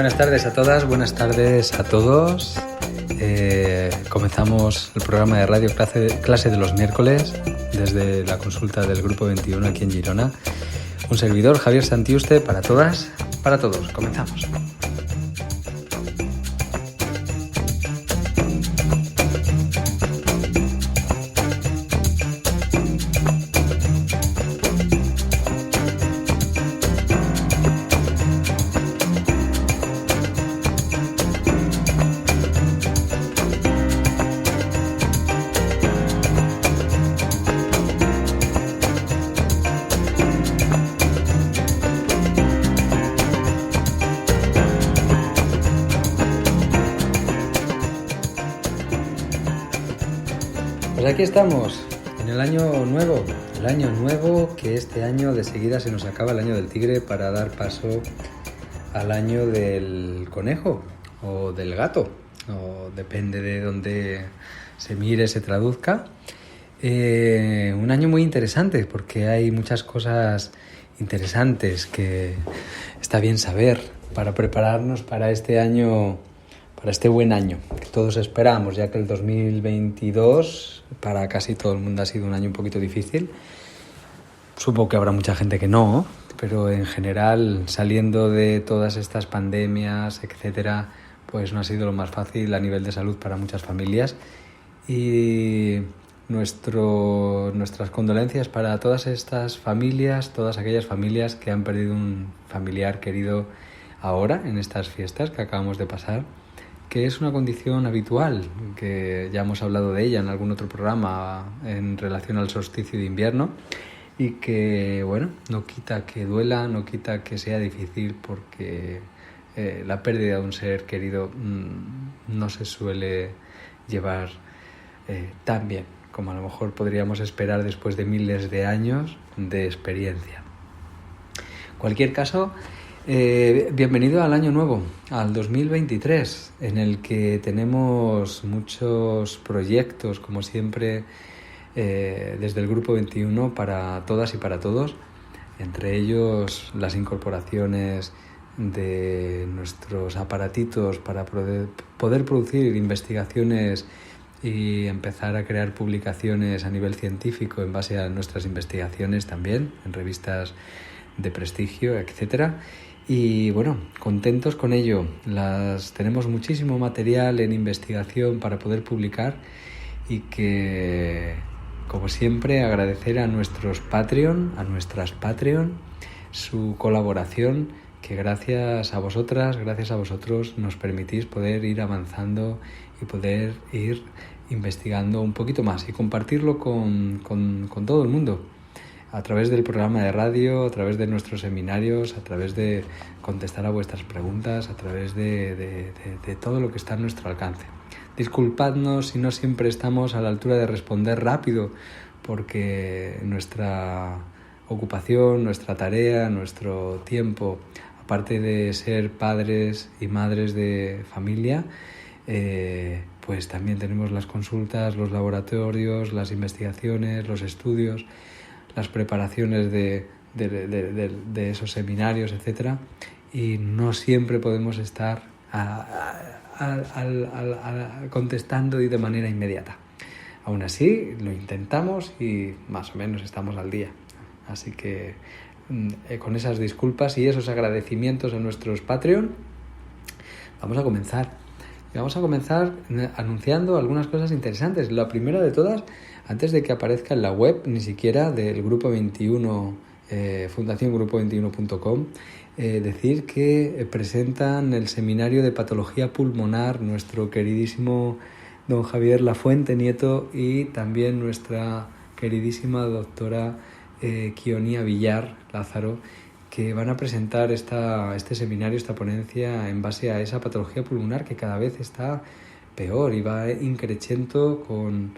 Buenas tardes a todas, buenas tardes a todos. Comenzamos el programa de radio clase de los miércoles desde la consulta del Grupo 21 aquí en Girona. Un servidor, Javier Santiuste, para todas, para todos. Comenzamos. Pues aquí estamos, en el año nuevo que este año de seguida se nos acaba el año del tigre para dar paso al año del conejo o del gato, o depende de dónde se mire, se traduzca. Un año muy interesante porque hay muchas cosas interesantes que está bien saber para prepararnos para este año, para este buen año que todos esperamos, ya que el 2022 para casi todo el mundo ha sido un año un poquito difícil. Supongo que habrá mucha gente que no, pero en general, saliendo de todas estas pandemias, etcétera, pues no ha sido lo más fácil a nivel de salud para muchas familias. Y nuestras condolencias para todas estas familias, todas aquellas familias que han perdido un familiar querido ahora, en estas fiestas que acabamos de pasar, que es una condición habitual, que ya hemos hablado de ella en algún otro programa en relación al solsticio de invierno, y que, bueno, no quita que duela, no quita que sea difícil, porque la pérdida de un ser querido no se suele llevar tan bien como a lo mejor podríamos esperar después de miles de años de experiencia. En cualquier caso, bienvenido al año nuevo, al 2023, en el que tenemos muchos proyectos, como siempre, desde el Grupo 21 para todas y para todos, entre ellos las incorporaciones de nuestros aparatitos para poder producir investigaciones y empezar a crear publicaciones a nivel científico en base a nuestras investigaciones también, en revistas de prestigio, etcétera. Y bueno, contentos con ello. Tenemos muchísimo material en investigación para poder publicar, y que, como siempre, agradecer a nuestros Patreon, a nuestras Patreon, su colaboración, que gracias a vosotras, gracias a vosotros, nos permitís poder ir avanzando y poder ir investigando un poquito más y compartirlo con todo el mundo, a través del programa de radio, a través de nuestros seminarios, a través de contestar a vuestras preguntas, a través de todo lo que está a nuestro alcance. Disculpadnos si no siempre estamos a la altura de responder rápido, porque nuestra ocupación, nuestra tarea, nuestro tiempo, aparte de ser padres y madres de familia, pues también tenemos las consultas, los laboratorios, las investigaciones, los estudios, las preparaciones de esos seminarios, etcétera, y no siempre podemos estar contestando y de manera inmediata. Aún así, lo intentamos y más o menos estamos al día. Así que con esas disculpas y esos agradecimientos a nuestros Patreon, vamos a comenzar. Y vamos a comenzar anunciando algunas cosas interesantes. La primera de todas, antes de que aparezca en la web, ni siquiera del Grupo 21, fundaciongrupo21.com, decir que presentan el seminario de patología pulmonar nuestro queridísimo don Javier Lafuente Nieto y también nuestra queridísima doctora Kionía Villar Lázaro, que van a presentar este seminario, esta ponencia en base a esa patología pulmonar que cada vez está peor y va increciendo con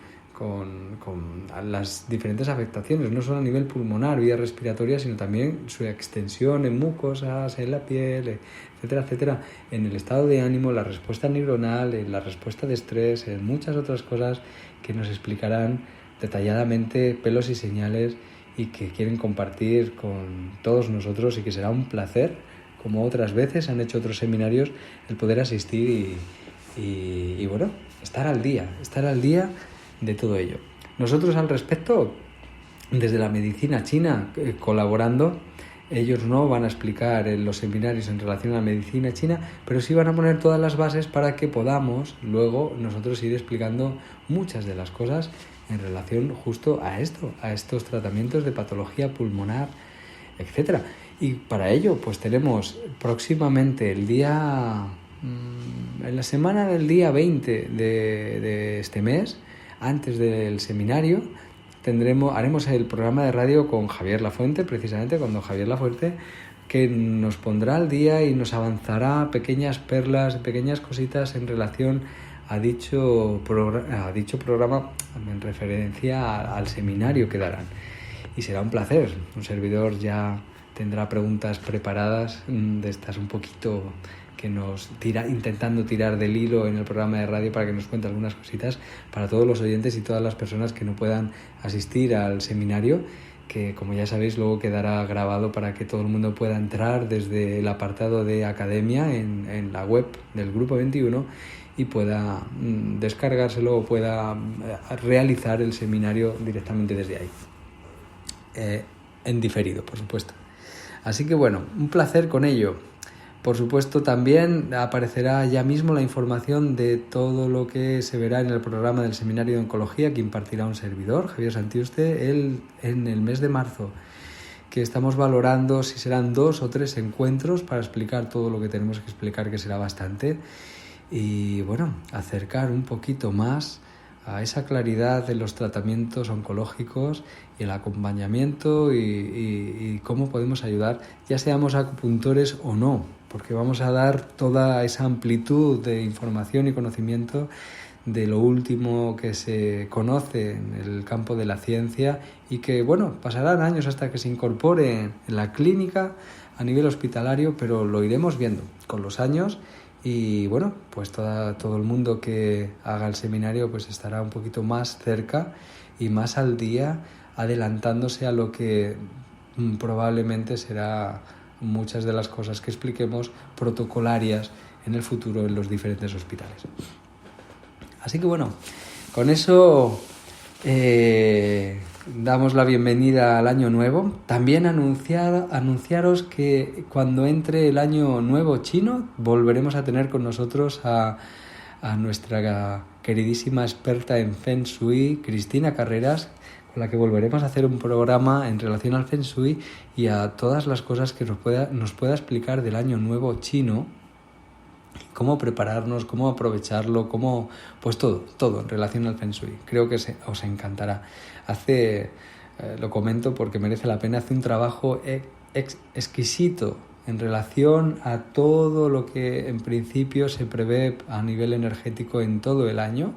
las diferentes afectaciones, no solo a nivel pulmonar, vía respiratoria, sino también su extensión en mucosas, en la piel, etcétera, etcétera, en el estado de ánimo, la respuesta neuronal, en la respuesta de estrés, en muchas otras cosas que nos explicarán detalladamente pelos y señales, y que quieren compartir con todos nosotros, y que será un placer como otras veces han hecho otros seminarios, el poder asistir y bueno, estar al día de todo ello. Nosotros al respecto, desde la medicina china, colaborando, ellos no van a explicar en los seminarios en relación a la medicina china, pero sí van a poner todas las bases para que podamos luego nosotros ir explicando muchas de las cosas en relación justo a estos tratamientos de patología pulmonar, etcétera. Y para ello, pues tenemos próximamente en la semana del día 20 de este mes, antes del seminario, haremos el programa de radio con Javier Lafuente, precisamente con don Javier Lafuente, que nos pondrá al día y nos avanzará pequeñas perlas, pequeñas cositas en relación a dicho programa en referencia al seminario que darán. Y será un placer. Un servidor ya tendrá preguntas preparadas de estas un poquito que nos intentando tirar del hilo en el programa de radio para que nos cuente algunas cositas para todos los oyentes y todas las personas que no puedan asistir al seminario, que como ya sabéis luego quedará grabado para que todo el mundo pueda entrar desde el apartado de Academia en la web del Grupo 21 y pueda descargárselo o pueda realizar el seminario directamente desde ahí, en diferido, por supuesto. Así que bueno, un placer con ello. Por supuesto, también aparecerá ya mismo la información de todo lo que se verá en el programa del Seminario de Oncología que impartirá un servidor, Javier Santiuste, en el mes de marzo, que estamos valorando si serán 2 o 3 encuentros para explicar todo lo que tenemos que explicar, que será bastante, y bueno, acercar un poquito más a esa claridad de los tratamientos oncológicos y el acompañamiento y cómo podemos ayudar, ya seamos acupuntores o no, porque vamos a dar toda esa amplitud de información y conocimiento de lo último que se conoce en el campo de la ciencia y que, bueno, pasarán años hasta que se incorpore en la clínica a nivel hospitalario, pero lo iremos viendo con los años. Y bueno, pues todo el mundo que haga el seminario pues estará un poquito más cerca y más al día, adelantándose a lo que probablemente será muchas de las cosas que expliquemos protocolarias en el futuro en los diferentes hospitales. Así que bueno, con eso damos la bienvenida al año nuevo. También anunciaros que cuando entre el año nuevo chino volveremos a tener con nosotros a nuestra queridísima experta en Feng Shui, Cristina Carreras, con la que volveremos a hacer un programa en relación al Feng Shui y a todas las cosas que nos pueda explicar del año nuevo chino, cómo prepararnos, cómo aprovecharlo, pues todo en relación al Feng Shui. Creo que os encantará. Lo comento porque merece la pena, hace un trabajo exquisito en relación a todo lo que en principio se prevé a nivel energético en todo el año,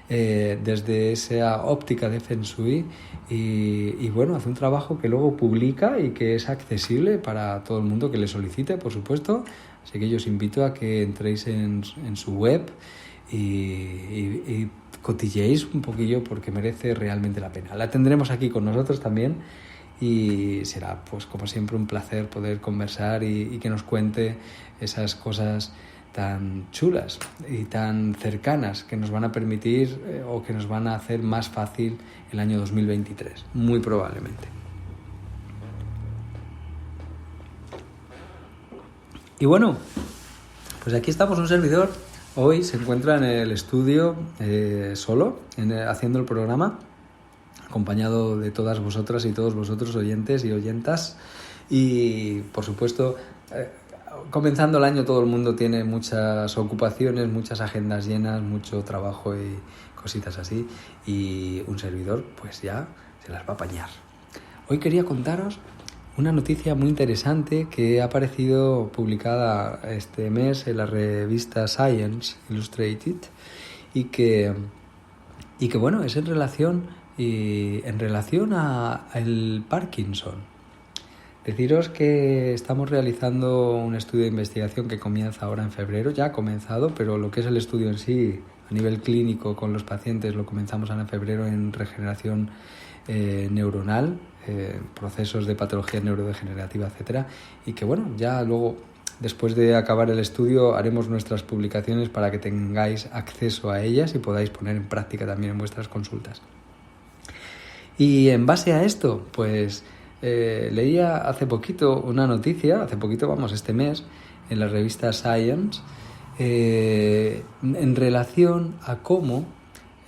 desde esa óptica de Feng Shui y bueno, hace un trabajo que luego publica y que es accesible para todo el mundo que le solicite, por supuesto. Así que yo os invito a que entréis en su web y cotilleéis un poquillo porque merece realmente la pena. La tendremos aquí con nosotros también y será, pues como siempre, un placer poder conversar y que nos cuente esas cosas tan chulas y tan cercanas que nos van a permitir o que nos van a hacer más fácil el año 2023, muy probablemente. Y bueno, pues aquí estamos, un servidor. Hoy se encuentra en el estudio solo, haciendo el programa, acompañado de todas vosotras y todos vosotros, oyentes y oyentas. Y, por supuesto, comenzando el año todo el mundo tiene muchas ocupaciones, muchas agendas llenas, mucho trabajo y cositas así. Y un servidor, pues ya se las va a apañar. Hoy quería contaros una noticia muy interesante que ha aparecido publicada este mes en la revista Science Illustrated y que bueno, es en relación a el Parkinson. Deciros que estamos realizando un estudio de investigación que comienza ahora en febrero, ya ha comenzado, pero lo que es el estudio en sí a nivel clínico con los pacientes lo comenzamos ahora en febrero en regeneración neuronal, procesos de patología neurodegenerativa, etcétera, y que bueno, ya luego después de acabar el estudio haremos nuestras publicaciones para que tengáis acceso a ellas y podáis poner en práctica también en vuestras consultas. Y en base a esto, pues leía hace poquito una noticia, este mes, en la revista Science, en relación a cómo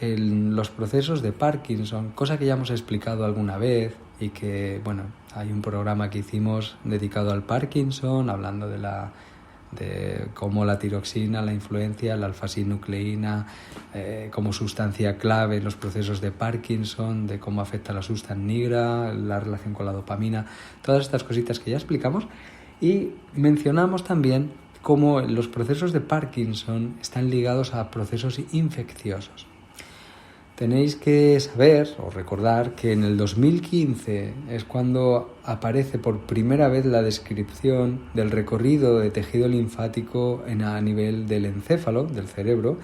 los procesos de Parkinson, cosa que ya hemos explicado alguna vez y que, bueno, hay un programa que hicimos dedicado al Parkinson, hablando de cómo la tiroxina, la influencia, la alfa-sinucleína como sustancia clave en los procesos de Parkinson, de cómo afecta la sustancia nigra, la relación con la dopamina, todas estas cositas que ya explicamos. Y mencionamos también cómo los procesos de Parkinson están ligados a procesos infecciosos. Tenéis que saber o recordar que en el 2015 es cuando aparece por primera vez la descripción del recorrido de tejido linfático a nivel del encéfalo, del cerebro,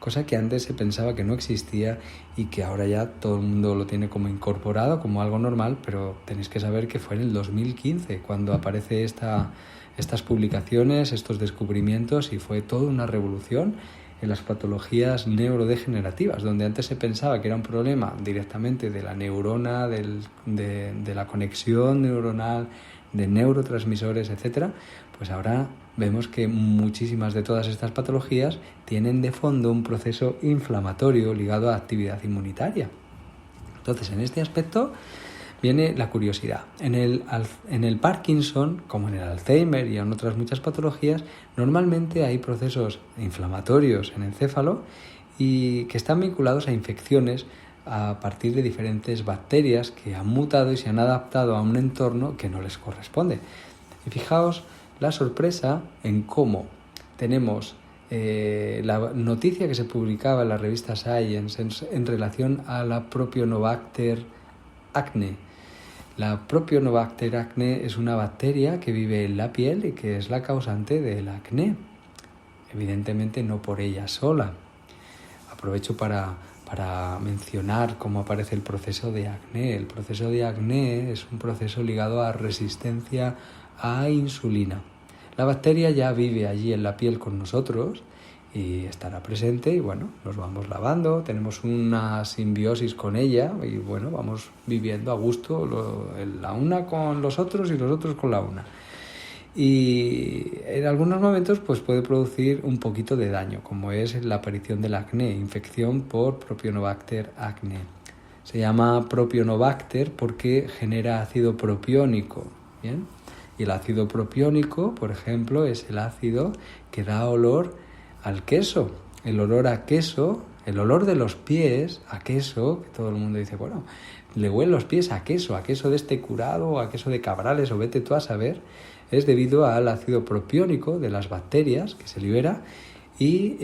cosa que antes se pensaba que no existía y que ahora ya todo el mundo lo tiene como incorporado, como algo normal, pero tenéis que saber que fue en el 2015 cuando aparece estas publicaciones, estos descubrimientos, y fue toda una revolución en las patologías neurodegenerativas, donde antes se pensaba que era un problema directamente de la neurona, de la conexión neuronal, de neurotransmisores, etcétera, pues ahora vemos que muchísimas de todas estas patologías tienen de fondo un proceso inflamatorio ligado a actividad inmunitaria. Entonces, en este aspecto viene la curiosidad. En el Parkinson, como en el Alzheimer y en otras muchas patologías, normalmente hay procesos inflamatorios en el encéfalo y que están vinculados a infecciones a partir de diferentes bacterias que han mutado y se han adaptado a un entorno que no les corresponde. Y fijaos la sorpresa en cómo tenemos la noticia que se publicaba en la revista Science en relación a la Propionobacter acne. La Propionobacter acne es una bacteria que vive en la piel y que es la causante del acné. Evidentemente no por ella sola. Aprovecho para mencionar cómo aparece el proceso de acné. El proceso de acné es un proceso ligado a resistencia a insulina. La bacteria ya vive allí en la piel con nosotros y estará presente y bueno, nos vamos lavando, tenemos una simbiosis con ella y bueno, vamos viviendo a gusto la una con los otros y los otros con la una. Y en algunos momentos pues puede producir un poquito de daño, como es la aparición del acné, infección por Propionobacter acne. Se llama Propionobacter porque genera ácido propiónico, ¿bien? Y el ácido propiónico, por ejemplo, es el ácido que da olor al queso. El olor a queso, el olor de los pies a queso, que todo el mundo dice, bueno, le huelen los pies a queso de este curado, a queso de Cabrales o vete tú a saber, es debido al ácido propiónico de las bacterias que se libera y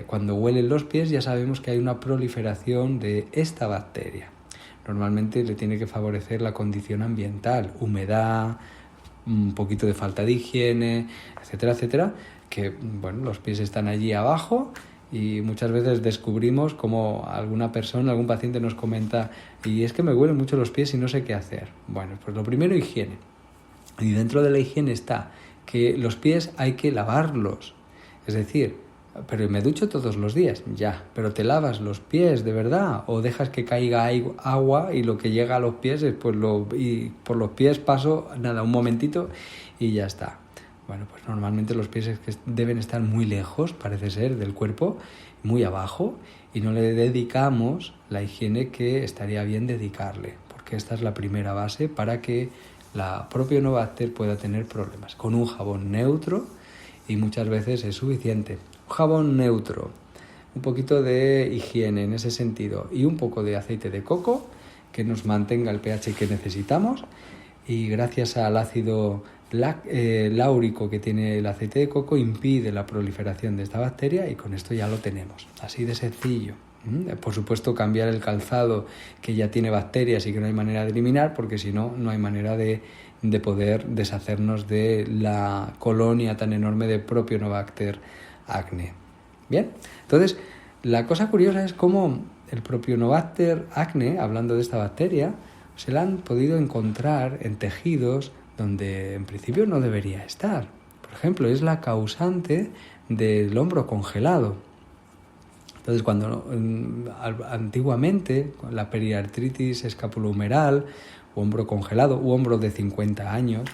cuando huelen los pies ya sabemos que hay una proliferación de esta bacteria. Normalmente le tiene que favorecer la condición ambiental, humedad, un poquito de falta de higiene, etcétera, etcétera, que bueno, los pies están allí abajo y muchas veces descubrimos como alguna persona, algún paciente nos comenta y es que me huelen mucho los pies y no sé qué hacer. Bueno, pues lo primero, higiene. Y dentro de la higiene está que los pies hay que lavarlos, es decir, pero me ducho todos los días, ya, pero ¿te lavas los pies de verdad o dejas que caiga agua y lo que llega a los pies es y por los pies paso nada, un momentito y ya está? Bueno, pues normalmente los pies deben estar muy lejos, parece ser, del cuerpo, muy abajo, y no le dedicamos la higiene que estaría bien dedicarle, porque esta es la primera base para que la Propionobacter pueda tener problemas. Con un jabón neutro, y muchas veces es suficiente. Un jabón neutro, un poquito de higiene en ese sentido, y un poco de aceite de coco que nos mantenga el pH que necesitamos, y gracias al ácido láurico que tiene el aceite de coco impide la proliferación de esta bacteria y con esto ya lo tenemos, así de sencillo. Por supuesto, cambiar el calzado que ya tiene bacterias y que no hay manera de eliminar, porque si no, no hay manera de poder deshacernos de la colonia tan enorme de Propionobacter acne. Bien, entonces la cosa curiosa es cómo el Propionobacter acne, hablando de esta bacteria, se la han podido encontrar en tejidos donde en principio no debería estar. por ejemplo, es la causante del hombro congelado. Entonces, cuando antiguamente la periartritis escapulohumeral, o hombro congelado, u hombro de 50 años,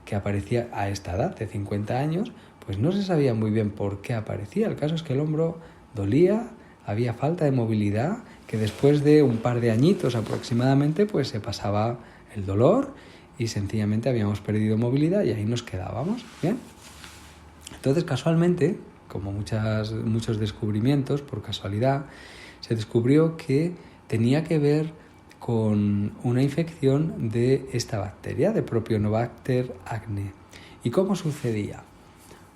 que aparecía a esta edad de 50 años, pues no se sabía muy bien por qué aparecía. El caso es que el hombro dolía, había falta de movilidad, que después de un par de añitos aproximadamente, pues se pasaba el dolor y sencillamente habíamos perdido movilidad y ahí nos quedábamos, ¿bien? Entonces, casualmente, como muchos descubrimientos, por casualidad, se descubrió que tenía que ver con una infección de esta bacteria, de Propionobacter acne. ¿Y cómo sucedía?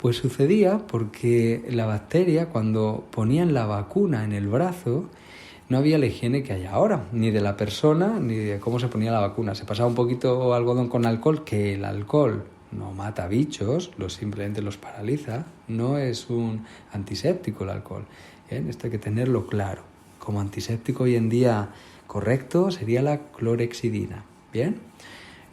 Pues sucedía porque la bacteria, cuando ponían la vacuna en el brazo, no había la higiene que hay ahora, ni de la persona, ni de cómo se ponía la vacuna. Se pasaba un poquito algodón con alcohol, que el alcohol no mata bichos, simplemente los paraliza. No es un antiséptico el alcohol. Esto hay que tenerlo claro. Como antiséptico hoy en día correcto sería la clorhexidina. ¿Bien?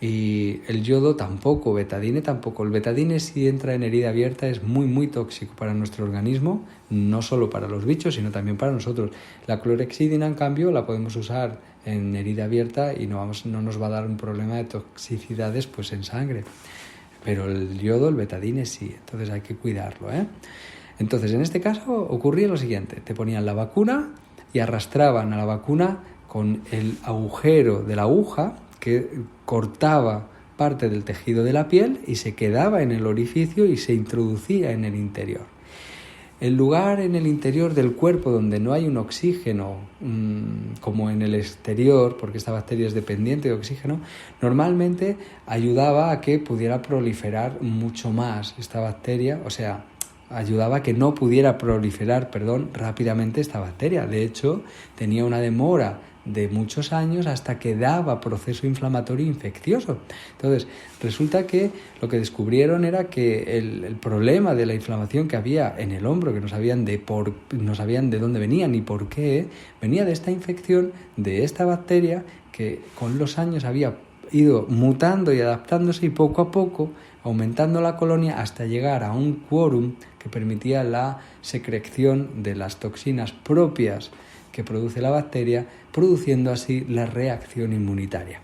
Y el yodo tampoco, betadine tampoco. El betadine, si entra en herida abierta, es muy muy tóxico para nuestro organismo, no solo para los bichos, sino también para nosotros. La clorhexidina, en cambio, la podemos usar en herida abierta y no nos va a dar un problema de toxicidades pues en sangre. Pero el yodo, el betadine, sí. Entonces hay que cuidarlo, ¿eh? Entonces, en este caso ocurría lo siguiente. Te ponían la vacuna y arrastraban a la vacuna con el agujero de la aguja que cortaba parte del tejido de la piel y se quedaba en el orificio y se introducía en el interior. El lugar en el interior del cuerpo donde no hay un oxígeno, como en el exterior, porque esta bacteria es dependiente de oxígeno, normalmente ayudaba a que pudiera proliferar mucho más esta bacteria, o sea, ayudaba a que no pudiera proliferar, rápidamente esta bacteria. De hecho, tenía una demora de muchos años hasta que daba proceso inflamatorio infeccioso. Entonces, resulta que lo que descubrieron era que el problema de la inflamación que había en el hombro, que no sabían de dónde venía ni por qué, venía de esta infección, de esta bacteria que con los años había ido mutando y adaptándose y poco a poco aumentando la colonia hasta llegar a un quórum que permitía la secreción de las toxinas propias que produce la bacteria, produciendo así la reacción inmunitaria.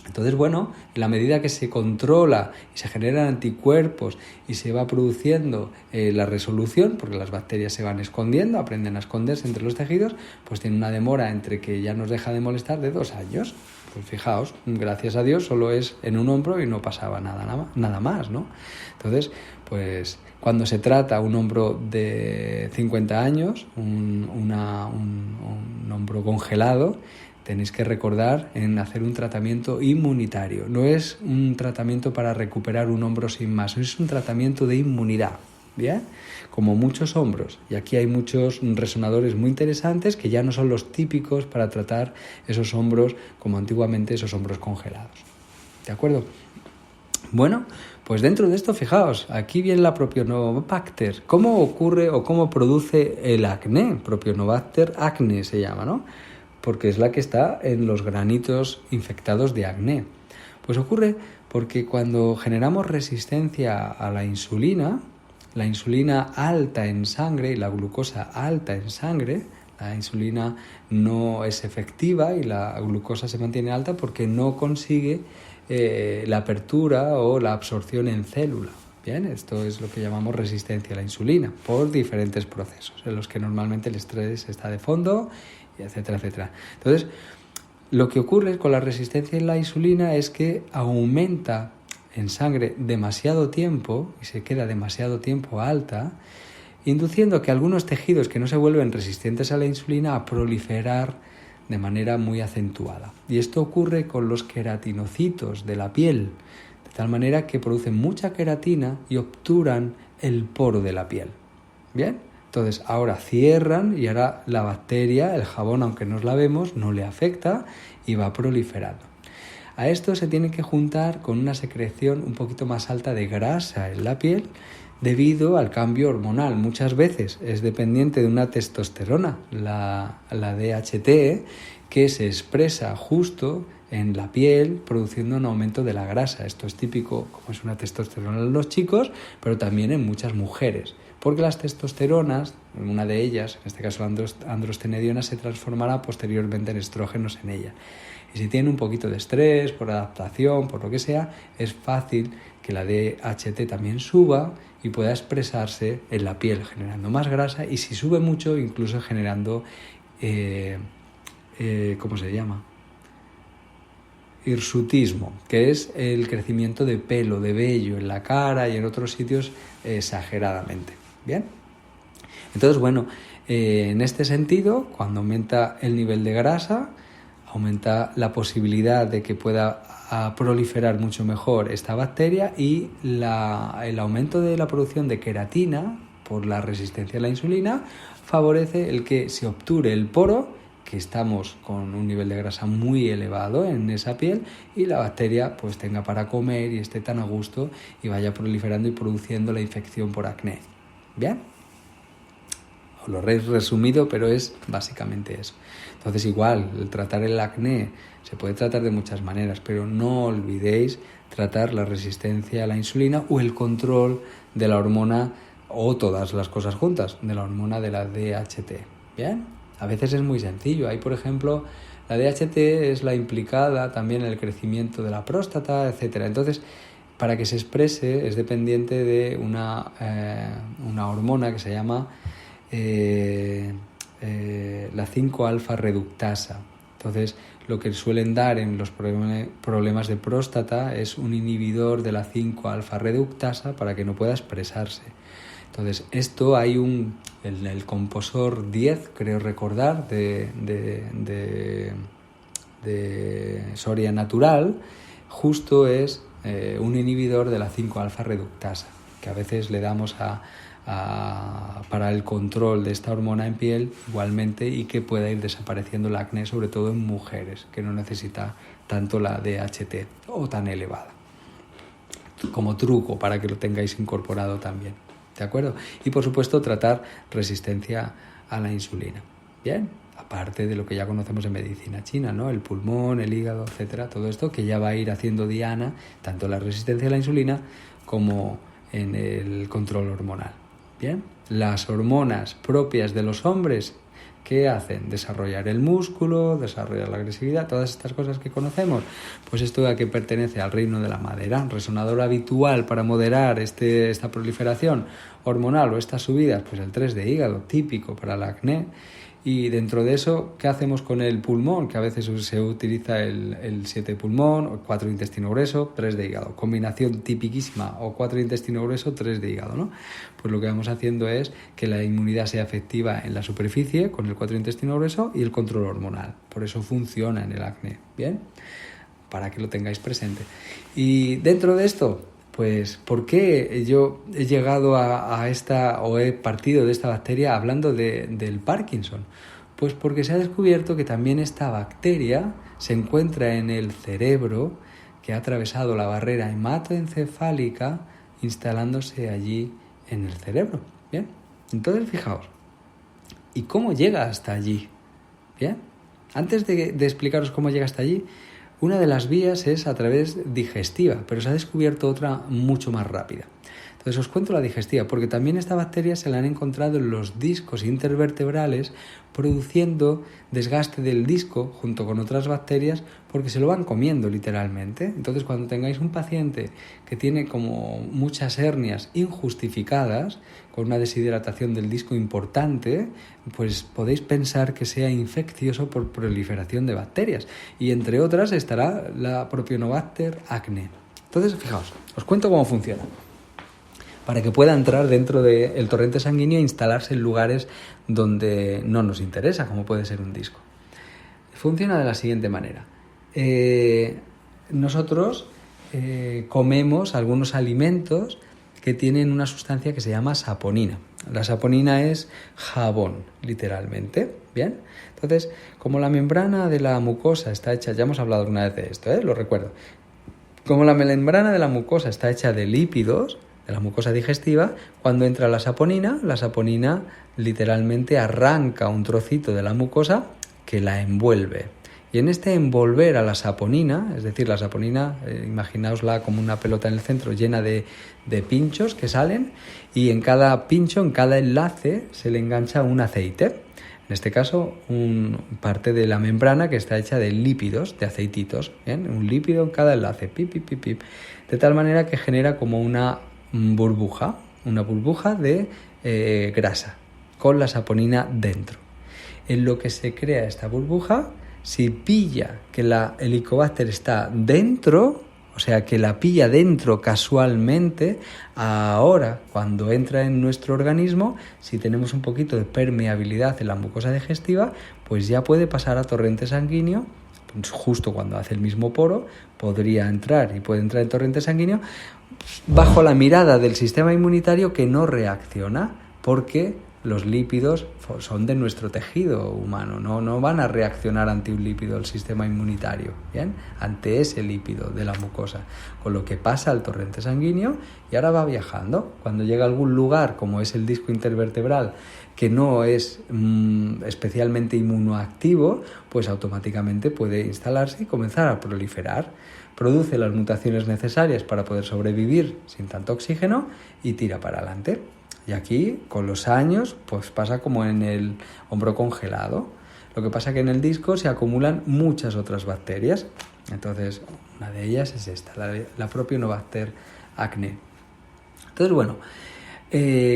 Entonces, bueno, en la medida que se controla y se generan anticuerpos y se va produciendo la resolución, porque las bacterias se van escondiendo, aprenden a esconderse entre los tejidos, pues tiene una demora entre que ya nos deja de molestar de 2 años. Pues fijaos, gracias a Dios solo es en un hombro y no pasaba nada más, ¿no? Entonces, pues cuando se trata un hombro de 50 años, un hombro congelado, tenéis que recordar en hacer un tratamiento inmunitario. No es un tratamiento para recuperar un hombro sin más, es un tratamiento de inmunidad, ¿bien? Como muchos hombros. Y aquí hay muchos resonadores muy interesantes que ya no son los típicos para tratar esos hombros como antiguamente esos hombros congelados. ¿De acuerdo? Bueno, pues dentro de esto, fijaos, aquí viene la Propionobacter. ¿Cómo ocurre o cómo produce el acné? Propionobacter acne se llama, ¿no? Porque es la que está en los granitos infectados de acné. Pues ocurre porque cuando generamos resistencia a la insulina alta en sangre y la glucosa alta en sangre, la insulina no es efectiva y la glucosa se mantiene alta porque no consigue la apertura o la absorción en célula. Bien, esto es lo que llamamos resistencia a la insulina por diferentes procesos en los que normalmente el estrés está de fondo, etcétera, etcétera. Entonces, lo que ocurre con la resistencia a la insulina es que aumenta en sangre demasiado tiempo y se queda demasiado tiempo alta, induciendo que algunos tejidos que no se vuelven resistentes a la insulina a proliferar de manera muy acentuada. Y esto ocurre con los queratinocitos de la piel, de tal manera que producen mucha queratina y obturan el poro de la piel. ¿Bien? Entonces ahora cierran y ahora la bacteria, el jabón, aunque nos lavemos, no le afecta y va proliferando. A esto se tiene que juntar con una secreción un poquito más alta de grasa en la piel debido al cambio hormonal. Muchas veces es dependiente de una testosterona, la DHT, que se expresa justo en la piel, produciendo un aumento de la grasa. Esto es típico, como es una testosterona en los chicos, pero también en muchas mujeres. Porque las testosteronas, una de ellas, en este caso la androstenediona, se transformará posteriormente en estrógenos en ella. Y si tiene un poquito de estrés, por adaptación, por lo que sea, es fácil que la DHT también suba y pueda expresarse en la piel, generando más grasa, y si sube mucho, incluso generando, ¿cómo se llama? Hirsutismo, que es el crecimiento de pelo, de vello en la cara y en otros sitios exageradamente. ¿Bien? Entonces, bueno, en este sentido, cuando aumenta el nivel de grasa, aumenta la posibilidad de que pueda proliferar mucho mejor esta bacteria, y el aumento de la producción de queratina por la resistencia a la insulina favorece el que se obture el poro, que estamos con un nivel de grasa muy elevado en esa piel, y la bacteria pues tenga para comer y esté tan a gusto y vaya proliferando y produciendo la infección por acné. ¿Bien? Os lo he resumido, pero es básicamente eso. Entonces, igual, el tratar el acné se puede tratar de muchas maneras, pero no olvidéis tratar la resistencia a la insulina o el control de la hormona, o todas las cosas juntas, de la hormona de la DHT. ¿Bien? A veces es muy sencillo. Hay, por ejemplo, la DHT es la implicada también en el crecimiento de la próstata, etc. Entonces, para que se exprese es dependiente de una hormona que se llama la 5-alfa reductasa. Entonces, lo que suelen dar en los problemas de próstata es un inhibidor de la 5-alfa reductasa para que no pueda expresarse. Entonces, esto hay en el composor 10, creo recordar, de Soria Natural, justo es un inhibidor de la 5-alfa reductasa, que a veces le damos para el control de esta hormona en piel igualmente, y que pueda ir desapareciendo el acné, sobre todo en mujeres, que no necesita tanto la DHT o tan elevada. Como truco para que lo tengáis incorporado también. ¿De acuerdo? Y por supuesto tratar resistencia a la insulina. Bien, aparte de lo que ya conocemos en medicina china, ¿no? El pulmón, el hígado, etcétera, todo esto que ya va a ir haciendo diana, tanto la resistencia a la insulina como en el control hormonal. Bien, las hormonas propias de los hombres, ¿qué hacen? Desarrollar el músculo, desarrollar la agresividad, todas estas cosas que conocemos. Pues esto a que pertenece al reino de la madera, resonador habitual para moderar esta proliferación hormonal o estas subidas, pues el 3 de hígado, típico para el acné. Y dentro de eso, ¿qué hacemos con el pulmón? Que a veces se utiliza el 7 de pulmón, o 4 de intestino grueso, 3 de hígado. Combinación tipiquísima, o 4 de intestino grueso, 3 de hígado, ¿no? Pues lo que vamos haciendo es que la inmunidad sea efectiva en la superficie con el 4 de intestino grueso y el control hormonal. Por eso funciona en el acné, ¿bien? Para que lo tengáis presente. Y dentro de esto, pues, ¿por qué yo he llegado a esta, o he partido de esta bacteria hablando del Parkinson? Pues porque se ha descubierto que también esta bacteria se encuentra en el cerebro, que ha atravesado la barrera hematoencefálica, instalándose allí en el cerebro. ¿Bien? Entonces, fijaos, ¿y cómo llega hasta allí? ¿Bien? Antes de explicaros cómo llega hasta allí, una de las vías es a través digestiva, pero se ha descubierto otra mucho más rápida. Entonces os cuento la digestiva, porque también esta bacteria se la han encontrado en los discos intervertebrales, produciendo desgaste del disco junto con otras bacterias, porque se lo van comiendo literalmente. Entonces, cuando tengáis un paciente que tiene como muchas hernias injustificadas, con una deshidratación del disco importante, pues podéis pensar que sea infeccioso por proliferación de bacterias. Y entre otras estará la Propionobacter acne. Entonces, fijaos, os cuento cómo funciona, para que pueda entrar dentro del torrente sanguíneo e instalarse en lugares donde no nos interesa, como puede ser un disco. Funciona de la siguiente manera. Nosotros comemos algunos alimentos que tienen una sustancia que se llama saponina. La saponina es jabón, literalmente. ¿Bien? Entonces, como la membrana de la mucosa está hecha, ya hemos hablado alguna vez de esto, lo recuerdo. Como la membrana de la mucosa está hecha de lípidos, de la mucosa digestiva, cuando entra la saponina literalmente arranca un trocito de la mucosa que la envuelve. Y en este envolver a la saponina, es decir, la saponina, imaginaosla como una pelota en el centro llena de pinchos que salen, y en cada pincho, en cada enlace, se le engancha un aceite. En este caso, parte de la membrana que está hecha de lípidos, de aceititos, ¿bien? Un lípido en cada enlace, pip, pip, pip, pip, de tal manera que genera como una burbuja de grasa, con la saponina dentro. En lo que se crea esta burbuja, si pilla que el Helicobacter está dentro, o sea, que la pilla dentro casualmente, ahora, cuando entra en nuestro organismo, si tenemos un poquito de permeabilidad en la mucosa digestiva, pues ya puede pasar a torrente sanguíneo, pues justo cuando hace el mismo poro, podría entrar y puede entrar en torrente sanguíneo, bajo la mirada del sistema inmunitario que no reacciona, porque los lípidos son de nuestro tejido humano, no van a reaccionar ante un lípido del sistema inmunitario, ¿bien? Ante ese lípido de la mucosa, con lo que pasa al torrente sanguíneo y ahora va viajando. Cuando llega a algún lugar, como es el disco intervertebral, que no es especialmente inmunoactivo, pues automáticamente puede instalarse y comenzar a proliferar. Produce las mutaciones necesarias para poder sobrevivir sin tanto oxígeno y tira para adelante. Y aquí, con los años, pues pasa como en el hombro congelado. Lo que pasa es que en el disco se acumulan muchas otras bacterias. Entonces, una de ellas es esta, la Propionobacter acne. Entonces, bueno,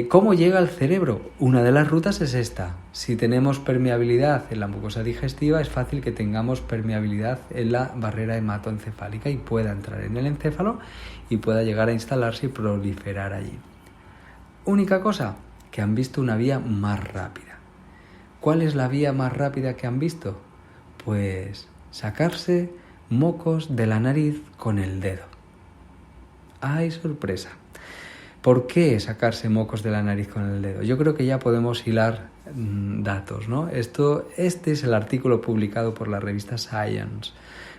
¿cómo llega al cerebro? Una de las rutas es esta. Si tenemos permeabilidad en la mucosa digestiva, es fácil que tengamos permeabilidad en la barrera hematoencefálica y pueda entrar en el encéfalo y pueda llegar a instalarse y proliferar allí. Única cosa, que han visto una vía más rápida. ¿Cuál es la vía más rápida que han visto? Pues sacarse mocos de la nariz con el dedo. ¡Ay, sorpresa! ¿Por qué sacarse mocos de la nariz con el dedo? Yo creo que ya podemos hilar datos, ¿no? Este es el artículo publicado por la revista Science,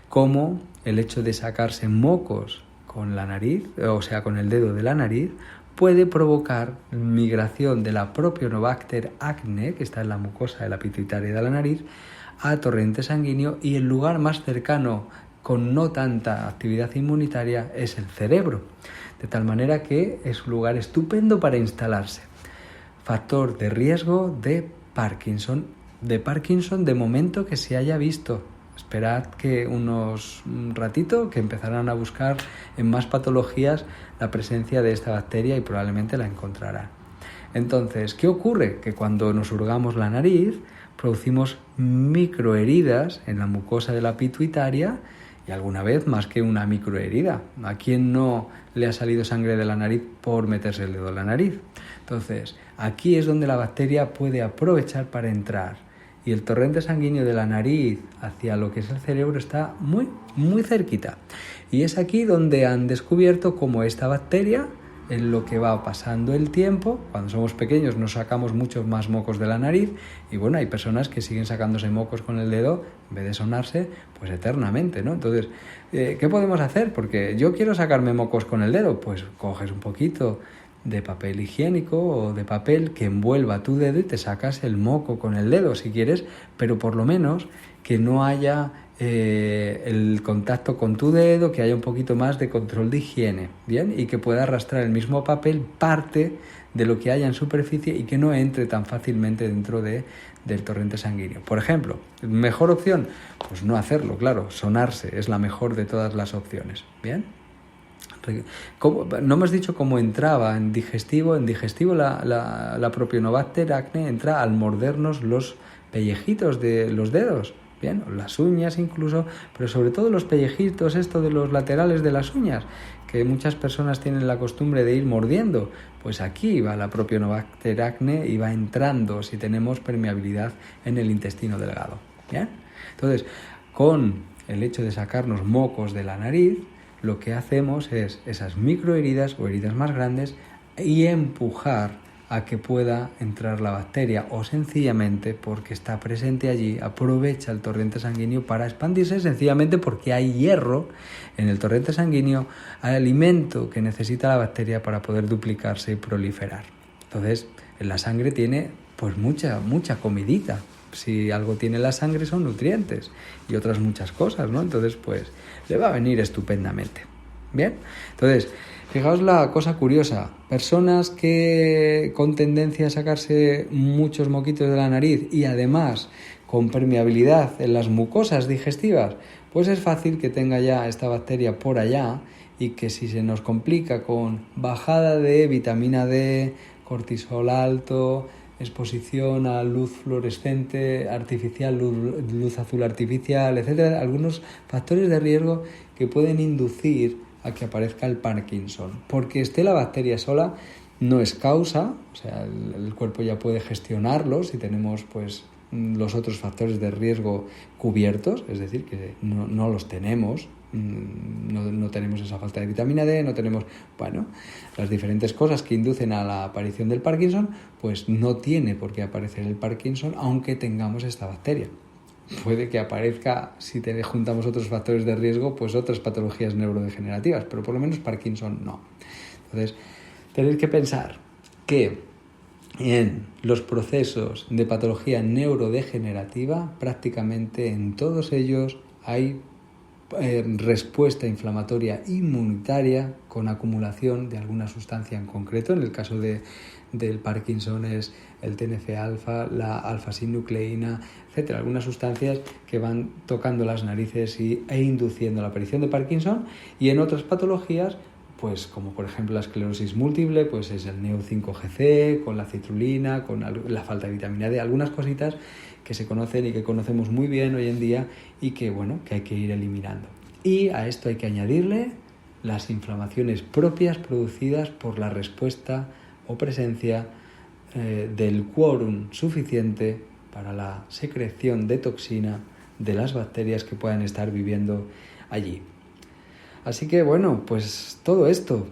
cómo el hecho de sacarse mocos con la nariz, o sea, con el dedo de la nariz, puede provocar migración de la Propionobacter acne, que está en la mucosa de la pituitaria de la nariz, a torrente sanguíneo, y el lugar más cercano con no tanta actividad inmunitaria es el cerebro, de tal manera que es un lugar estupendo para instalarse. Factor de riesgo de Parkinson de momento que se haya visto. Esperad que un ratito que empezarán a buscar en más patologías la presencia de esta bacteria y probablemente la encontrarán. Entonces, ¿qué ocurre? Que cuando nos hurgamos la nariz producimos microheridas en la mucosa de la pituitaria, y alguna vez más que una microherida. ¿A quién no le ha salido sangre de la nariz por meterse el dedo en la nariz? Entonces, aquí es donde la bacteria puede aprovechar para entrar. Y el torrente sanguíneo de la nariz hacia lo que es el cerebro está muy, muy cerquita. Y es aquí donde han descubierto cómo esta bacteria, en lo que va pasando el tiempo, cuando somos pequeños nos sacamos muchos más mocos de la nariz, y bueno, hay personas que siguen sacándose mocos con el dedo, en vez de sonarse, pues eternamente, ¿no? Entonces, ¿qué podemos hacer? Porque yo quiero sacarme mocos con el dedo, pues coges un poquito de papel higiénico o de papel que envuelva tu dedo y te sacas el moco con el dedo si quieres, pero por lo menos que no haya el contacto con tu dedo, que haya un poquito más de control de higiene, ¿bien? Y que pueda arrastrar el mismo papel parte de lo que haya en superficie y que no entre tan fácilmente dentro del torrente sanguíneo. Por ejemplo, ¿mejor opción? Pues no hacerlo, claro, sonarse es la mejor de todas las opciones, ¿bien? No hemos dicho cómo entraba en digestivo. En digestivo la Propionobacter acne entra al mordernos los pellejitos de los dedos, bien, las uñas incluso, pero sobre todo los pellejitos, esto de los laterales de las uñas, que muchas personas tienen la costumbre de ir mordiendo. Pues aquí va la Propionobacter acne y va entrando si tenemos permeabilidad en el intestino delgado, ¿bien? Entonces, con el hecho de sacarnos mocos de la nariz, lo que hacemos es esas microheridas o heridas más grandes y empujar a que pueda entrar la bacteria, o sencillamente porque está presente allí aprovecha el torrente sanguíneo para expandirse, sencillamente porque hay hierro en el torrente sanguíneo, hay alimento que necesita la bacteria para poder duplicarse y proliferar. Entonces, en la sangre tiene pues mucha comidita, si algo tiene la sangre son nutrientes y otras muchas cosas, ¿no? Entonces, pues, le va a venir estupendamente. Bien, entonces, fijaos la cosa curiosa, personas que con tendencia a sacarse muchos moquitos de la nariz y además con permeabilidad en las mucosas digestivas, pues es fácil que tenga ya esta bacteria por allá y que si se nos complica con bajada de vitamina D, cortisol alto, exposición a luz fluorescente artificial, luz azul artificial, etcétera, algunos factores de riesgo que pueden inducir a que aparezca el Parkinson. Porque esté la bacteria sola no es causa, o sea, el cuerpo ya puede gestionarlo si tenemos pues los otros factores de riesgo cubiertos, es decir, que no los tenemos, no tenemos esa falta de vitamina D, no tenemos, bueno, las diferentes cosas que inducen a la aparición del Parkinson, pues no tiene por qué aparecer el Parkinson aunque tengamos esta bacteria. Puede que aparezca, si juntamos otros factores de riesgo, pues otras patologías neurodegenerativas, pero por lo menos Parkinson no. Entonces, tenéis que pensar que en los procesos de patología neurodegenerativa, prácticamente en todos ellos hay respuesta inflamatoria inmunitaria con acumulación de alguna sustancia en concreto. En el caso del Parkinson es el TNF-alfa, la alfa-sinucleína, etcétera, algunas sustancias que van tocando las narices e induciendo la aparición de Parkinson. Y en otras patologías, pues como por ejemplo la esclerosis múltiple, pues es el Neo5Gc, con la citrulina, con la falta de vitamina D, algunas cositas que se conocen y que conocemos muy bien hoy en día y que, bueno, que hay que ir eliminando. Y a esto hay que añadirle las inflamaciones propias producidas por la respuesta o presencia del quórum suficiente para la secreción de toxina de las bacterias que puedan estar viviendo allí. Así que, bueno, pues todo esto.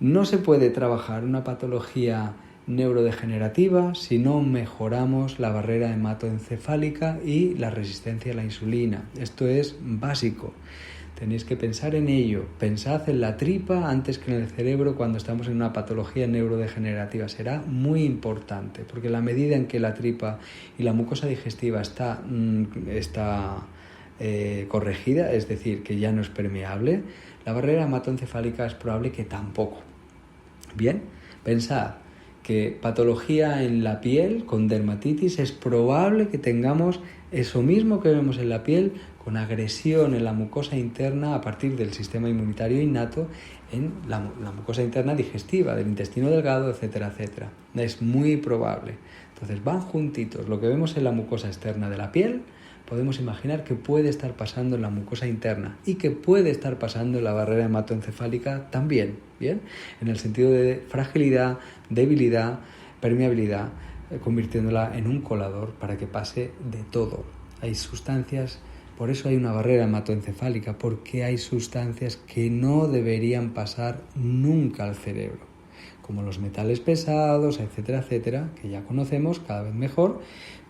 No se puede trabajar una patología neurodegenerativa si no mejoramos la barrera hematoencefálica y la resistencia a la insulina. Esto es básico. Tenéis que pensar en ello. Pensad en la tripa antes que en el cerebro cuando estamos en una patología neurodegenerativa. Será muy importante, porque la medida en que la tripa y la mucosa digestiva está corregida, es decir, que ya no es permeable, la barrera hematoencefálica es probable que tampoco. Bien, pensad que patología en la piel con dermatitis es probable que tengamos eso mismo que vemos en la piel con agresión en la mucosa interna a partir del sistema inmunitario innato en la mucosa interna digestiva, del intestino delgado, etcétera, etcétera. Es muy probable. Entonces van juntitos. Lo que vemos en la mucosa externa de la piel podemos imaginar que puede estar pasando en la mucosa interna y que puede estar pasando en la barrera hematoencefálica también, ¿bien? En el sentido de fragilidad, debilidad, permeabilidad, convirtiéndola en un colador para que pase de todo. Hay sustancias, por eso hay una barrera hematoencefálica, porque hay sustancias que no deberían pasar nunca al cerebro, como los metales pesados, etcétera, etcétera, que ya conocemos cada vez mejor.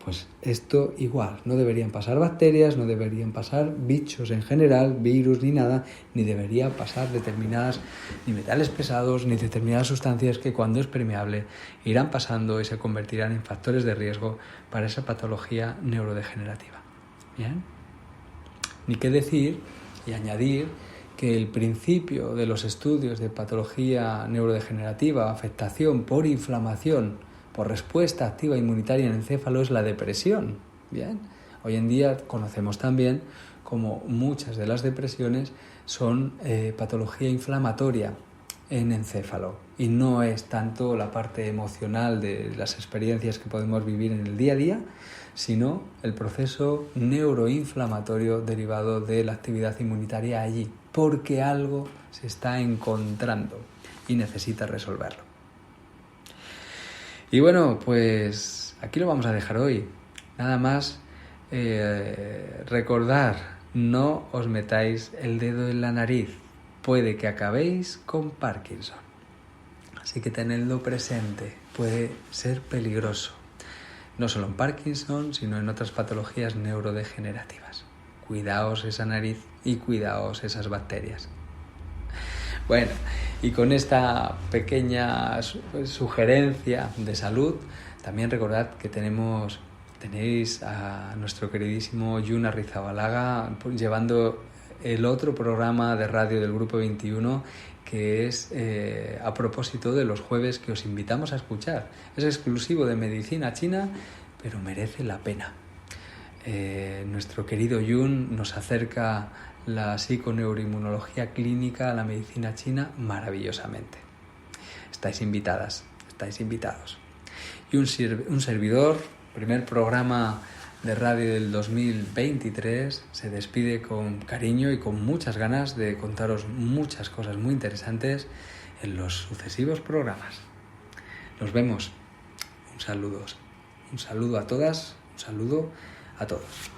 Pues esto igual, no deberían pasar bacterias, no deberían pasar bichos en general, virus ni nada, ni deberían pasar ni metales pesados, ni determinadas sustancias que cuando es permeable irán pasando y se convertirán en factores de riesgo para esa patología neurodegenerativa. ¿Bien? Ni qué decir y añadir que el principio de los estudios de patología neurodegenerativa, afectación por inflamación, por respuesta activa inmunitaria en el encéfalo es la depresión. Bien, hoy en día conocemos también como muchas de las depresiones son patología inflamatoria en encéfalo y no es tanto la parte emocional de las experiencias que podemos vivir en el día a día, sino el proceso neuroinflamatorio derivado de la actividad inmunitaria allí, porque algo se está encontrando y necesita resolverlo. Y bueno, pues aquí lo vamos a dejar hoy. Nada más recordar, no os metáis el dedo en la nariz. Puede que acabéis con Parkinson. Así que tenedlo presente, puede ser peligroso. No solo en Parkinson, sino en otras patologías neurodegenerativas. Cuidaos esa nariz y cuidaos esas bacterias. Bueno, y con esta pequeña sugerencia de salud, también recordad que tenemos Tenéis a nuestro queridísimo Jun Arrizabalaga llevando el otro programa de radio del Grupo 21, que es a propósito de los jueves, que os invitamos a escuchar. Es exclusivo de medicina china, pero merece la pena. Nuestro querido Jun nos acerca la psiconeuroinmunología clínica a la medicina china maravillosamente. Estáis invitadas, estáis invitados. Y un servidor, primer programa de radio del 2023, se despide con cariño y con muchas ganas de contaros muchas cosas muy interesantes en los sucesivos programas. Nos vemos. Un saludo a todas, un saludo a todos.